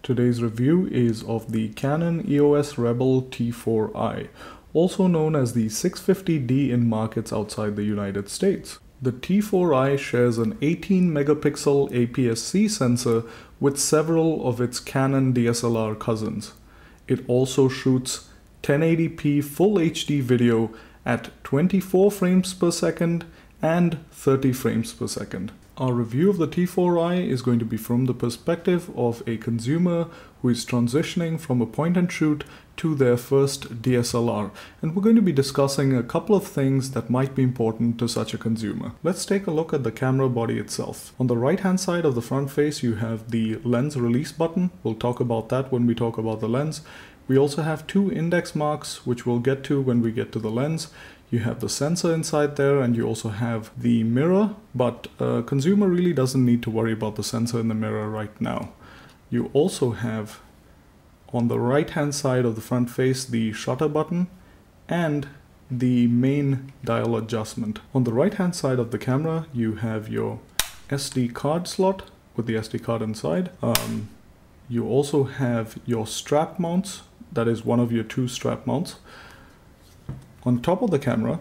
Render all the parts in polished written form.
Today's review is of the Canon EOS Rebel T4i, also known as the 650D in markets outside the United States. The T4i shares an 18 megapixel APS-C sensor with several of its Canon DSLR cousins. It also shoots 1080p Full HD video at 24 frames per second and 30 frames per second. Our review of the T4i is going to be from the perspective of a consumer who is transitioning from a point and shoot to their first DSLR, and we're going to be discussing a couple of things that might be important to such a consumer. Let's take a look at the camera body itself. On the right hand side of the front face you have the lens release button. We'll talk about that when we talk about the lens. We also have two index marks, which we'll get to when we get to the lens. You have the sensor inside there, and you also have the mirror, but a consumer really doesn't need to worry about the sensor in the mirror right now. You also have on the right hand side of the front face the shutter button and the main dial adjustment. On the right hand side of the camera you have your SD card slot with the SD card inside. You also have your strap mounts, that is one of your two strap mounts. On top of the camera,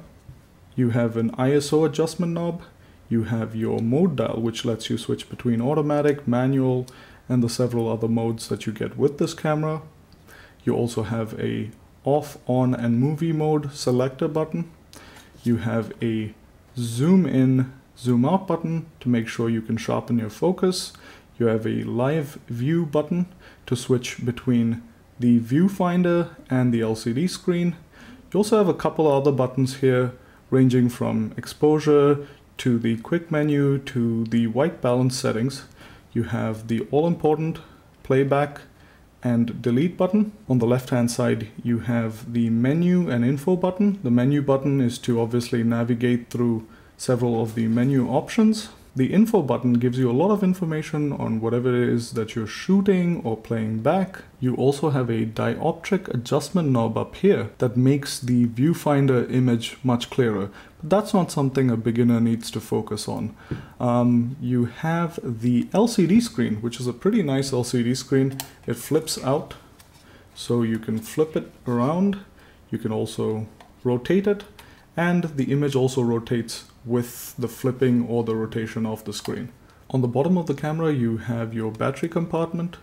you have an ISO adjustment knob, you have your mode dial, which lets you switch between automatic, manual, and the several other modes that you get with this camera. You also have a off, on, and movie mode selector button. You have a zoom in, zoom out button to make sure you can sharpen your focus. You have a live view button to switch between the viewfinder and the LCD screen. You also have a couple other buttons here ranging from exposure to the quick menu to the white balance settings. You have the all-important playback and delete button. On the left hand side you have the menu and info button. The menu button is to obviously navigate through several of the menu options. The info button gives you a lot of information on whatever it is that you're shooting or playing back. You also have a dioptric adjustment knob up here that makes the viewfinder image much clearer. But that's not something a beginner needs to focus on. You have the LCD screen, which is a pretty nice LCD screen. It flips out, so you can flip it around. You can also rotate it, and the image also rotates with the flipping or the rotation of the screen. On the bottom of the camera you have your battery compartment,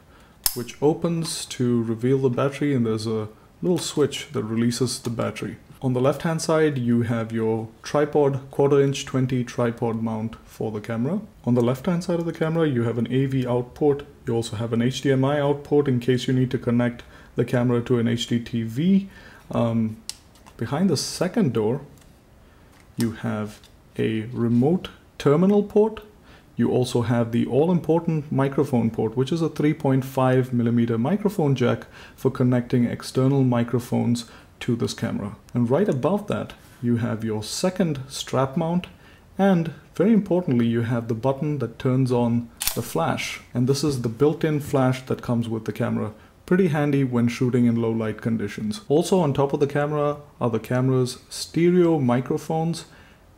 which opens to reveal the battery, and there's a little switch that releases the battery. On the left hand side you have your tripod, 1/4" 20 tripod mount for the camera. On the left hand side of the camera you have an AV out port. You also have an HDMI out port in case you need to connect the camera to an HD TV. Behind the second door you have a remote terminal port. You also have the all-important microphone port, which is a 3.5mm microphone jack for connecting external microphones to this camera. And right above that you have your second strap mount, and very importantly you have the button that turns on the flash, and this is the built-in flash that comes with the camera. Pretty handy when shooting in low light conditions. Also on top of the camera are the camera's stereo microphones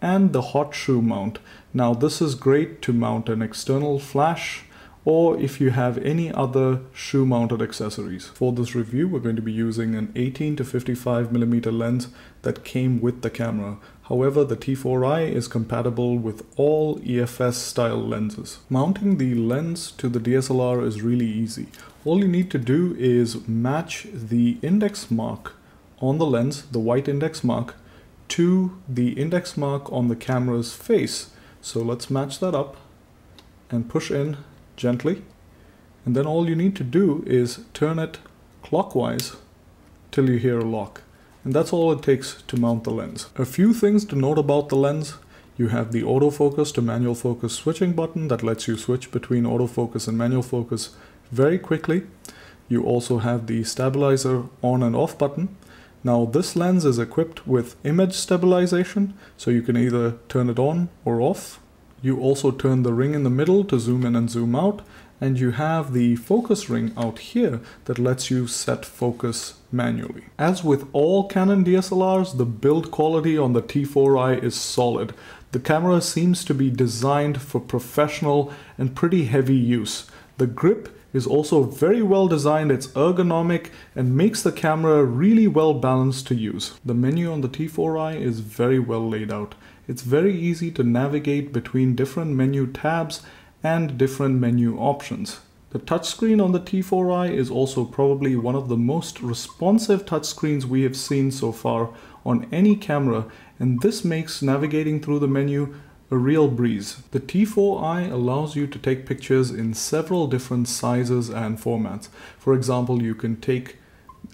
and the hot shoe mount. Now this is great to mount an external flash, or if you have any other shoe mounted accessories. For this review we're going to be using an 18 to 55mm lens that came with the camera. However, the T4i is compatible with all EFS style lenses. Mounting the lens to the DSLR is really easy. All you need to do is match the index mark on the lens, the white index mark, to the index mark on the camera's face. So let's match that up and push in gently, and then all you need to do is turn it clockwise till you hear a lock, and that's all it takes to mount the lens. A few things to note about the lens. You have the autofocus to manual focus switching button that lets you switch between autofocus and manual focus very quickly. You also have the stabilizer on and off button. Now this lens is equipped with image stabilization, so you can either turn it on or off. You also turn the ring in the middle to zoom in and zoom out, and you have the focus ring out here that lets you set focus manually. As with all Canon DSLRs, the build quality on the T4i is solid. The camera seems to be designed for professional and pretty heavy use. The grip is also very well designed, it's ergonomic and makes the camera really well balanced to use. The menu on the T4i is very well laid out. It's very easy to navigate between different menu tabs and different menu options. The touchscreen on the T4i is also probably one of the most responsive touchscreens we have seen so far on any camera, and this makes navigating through the menu a real breeze. The T4i allows you to take pictures in several different sizes and formats. For example, you can take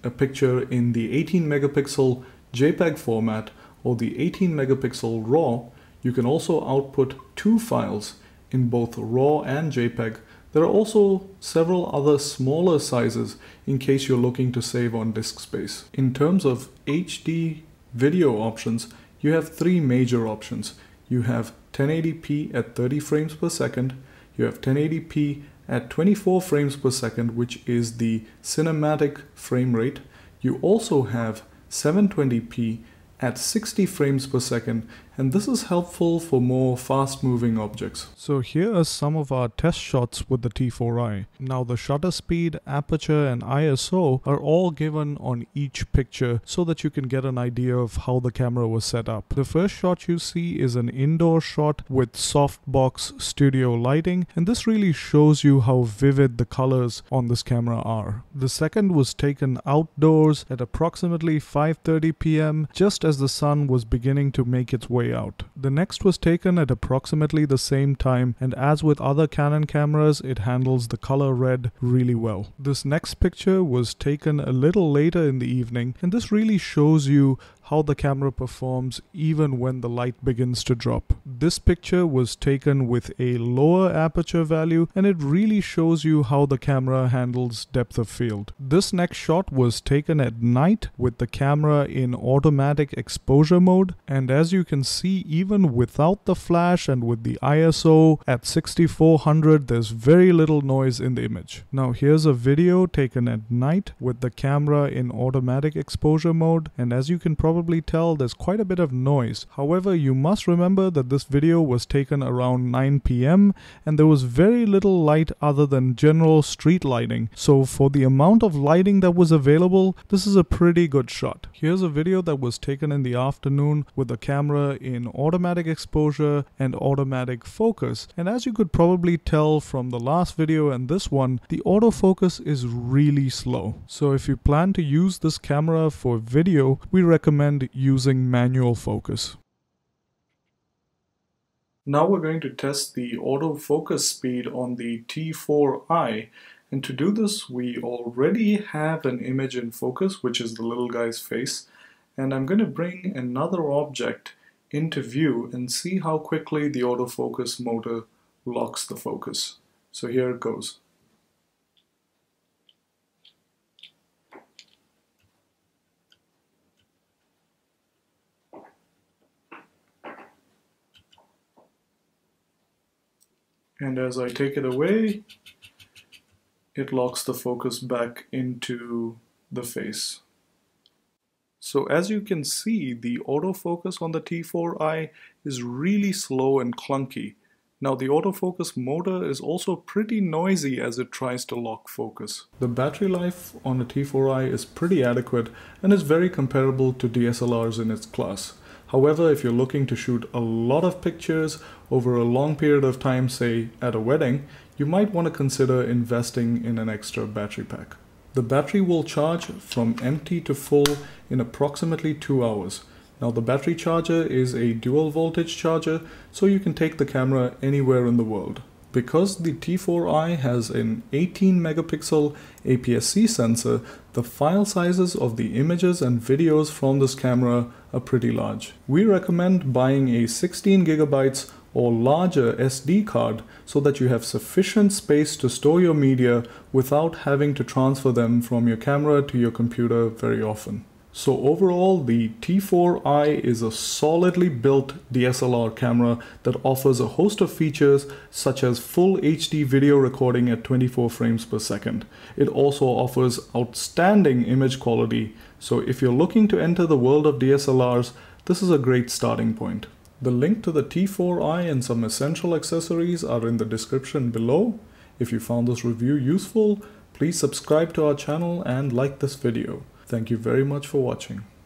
a picture in the 18 megapixel JPEG format or the 18 megapixel RAW. You can also output 2 files in both RAW and JPEG. There are also several other smaller sizes in case you're looking to save on disk space. In terms of HD video options, you have 3 major options. You have 1080p at 30 frames per second, you have 1080p at 24 frames per second, which is the cinematic frame rate. You also have 720p at 60 frames per second, and this is helpful for more fast-moving objects. So here are some of our test shots with the T4i. Now the shutter speed, aperture and ISO are all given on each picture so that you can get an idea of how the camera was set up. The first shot you see is an indoor shot with softbox studio lighting, and this really shows you how vivid the colors on this camera are. The second was taken outdoors at approximately 5:30 p.m. just as the sun was beginning to make its way out. The next was taken at approximately the same time, and as with other Canon cameras, it handles the color red really well. This next picture was taken a little later in the evening, and this really shows you how the camera performs even when the light begins to drop. This picture was taken with a lower aperture value, and it really shows you how the camera handles depth of field. This next shot was taken at night with the camera in automatic exposure mode, and as you can see, even without the flash and with the ISO at 6400, there's very little noise in the image. Now here's a video taken at night with the camera in automatic exposure mode, and as you can probably tell, there's quite a bit of noise. However, you must remember that this video was taken around 9 p.m. and there was very little light other than general street lighting. So for the amount of lighting that was available, this is a pretty good shot. Here's a video that was taken in the afternoon with the camera in automatic exposure and automatic focus. And as you could probably tell from the last video and this one, the autofocus is really slow. So if you plan to use this camera for video, we recommend using manual focus. Now we're going to test the autofocus speed on the T4i, and to do this we already have an image in focus, which is the little guy's face, and I'm going to bring another object into view and see how quickly the autofocus motor locks the focus. So here it goes. And as I take it away, it locks the focus back into the face. So as you can see, the autofocus on the T4i is really slow and clunky. Now the autofocus motor is also pretty noisy as it tries to lock focus. The battery life on the T4i is pretty adequate and is very comparable to DSLRs in its class. However, if you're looking to shoot a lot of pictures over a long period of time, say at a wedding, you might want to consider investing in an extra battery pack. The battery will charge from empty to full in approximately 2 hours. Now the battery charger is a dual voltage charger, so you can take the camera anywhere in the world. Because the T4i has an 18 megapixel APS-C sensor, the file sizes of the images and videos from this camera are pretty large. We recommend buying a 16 gigabytes or larger SD card so that you have sufficient space to store your media without having to transfer them from your camera to your computer very often. So overall, the T4i is a solidly built DSLR camera that offers a host of features such as full HD video recording at 24 frames per second. It also offers outstanding image quality, so if you're looking to enter the world of DSLRs, this is a great starting point. The link to the T4i and some essential accessories are in the description below. If you found this review useful, please subscribe to our channel and like this video. Thank you very much for watching.